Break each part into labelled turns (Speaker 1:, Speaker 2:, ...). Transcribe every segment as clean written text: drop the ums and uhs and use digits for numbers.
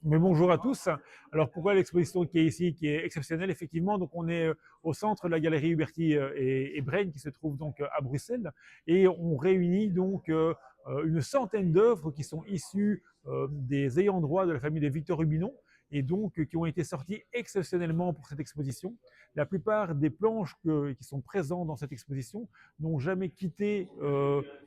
Speaker 1: Mais bonjour à tous. Alors pourquoi l'exposition qui est ici, qui est exceptionnelle effectivement. Donc on est au centre de la galerie Huberti et Braine qui se trouve donc à Bruxelles et on réunit donc une centaine d'œuvres qui sont issues des ayants droit de la famille de Victor Rubinon et donc qui ont été sorties exceptionnellement pour cette exposition. La plupart des planches qui sont présentes dans cette exposition n'ont jamais quitté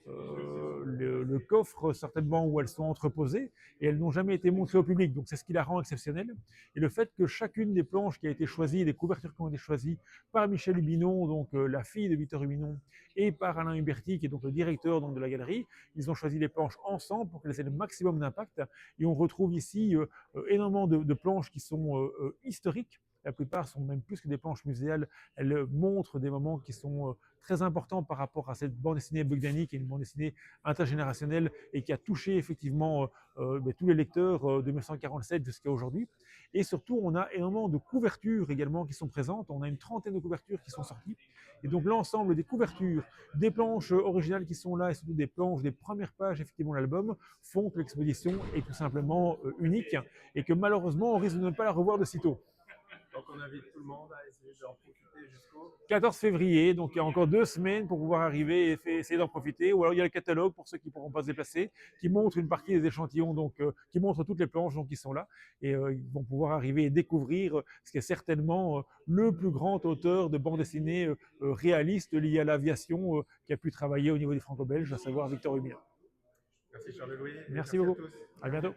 Speaker 1: le coffre certainement où elles sont entreposées et elles n'ont jamais été montrées au public. Donc c'est ce qui la rend exceptionnelle. Et le fait que chacune des planches qui a été choisie, des couvertures qui ont été choisies par Michel Hubinon, donc la fille de Victor Hubinon, et par Alain Huberti, qui est donc le directeur donc, de la galerie, ils ont choisi les planches ensemble pour qu'elles aient le maximum d'impact. Et on retrouve ici énormément de planches qui sont historiques. La plupart sont même plus que des planches muséales. Elles montrent des moments qui sont très importants par rapport à cette bande dessinée Bogdani, qui est une bande dessinée intergénérationnelle et qui a touché effectivement tous les lecteurs de 1947 jusqu'à aujourd'hui. Et surtout, on a énormément de couvertures également qui sont présentes. On a une trentaine de couvertures qui sont sorties. Et donc l'ensemble des couvertures, des planches originales qui sont là et surtout des planches des premières pages effectivement de l'album font que l'exposition est tout simplement unique et que malheureusement on risque de ne pas la revoir de sitôt.
Speaker 2: Donc on invite tout le monde à essayer d'en profiter jusqu'au
Speaker 1: 14 février, donc il y a encore 2 semaines pour pouvoir arriver et essayer d'en profiter. Ou alors il y a le catalogue pour ceux qui ne pourront pas se déplacer, qui montre une partie des échantillons, donc qui montre toutes les planches donc, qui sont là. Et ils vont pouvoir arriver et découvrir ce qui est certainement le plus grand auteur de bande dessinée réaliste lié à l'aviation qui a pu travailler au niveau des franco-belges, à savoir Victor Hubinon.
Speaker 2: Merci Charles-Louis.
Speaker 1: Merci
Speaker 2: Merci à
Speaker 1: beaucoup.
Speaker 2: tous.
Speaker 1: À bientôt.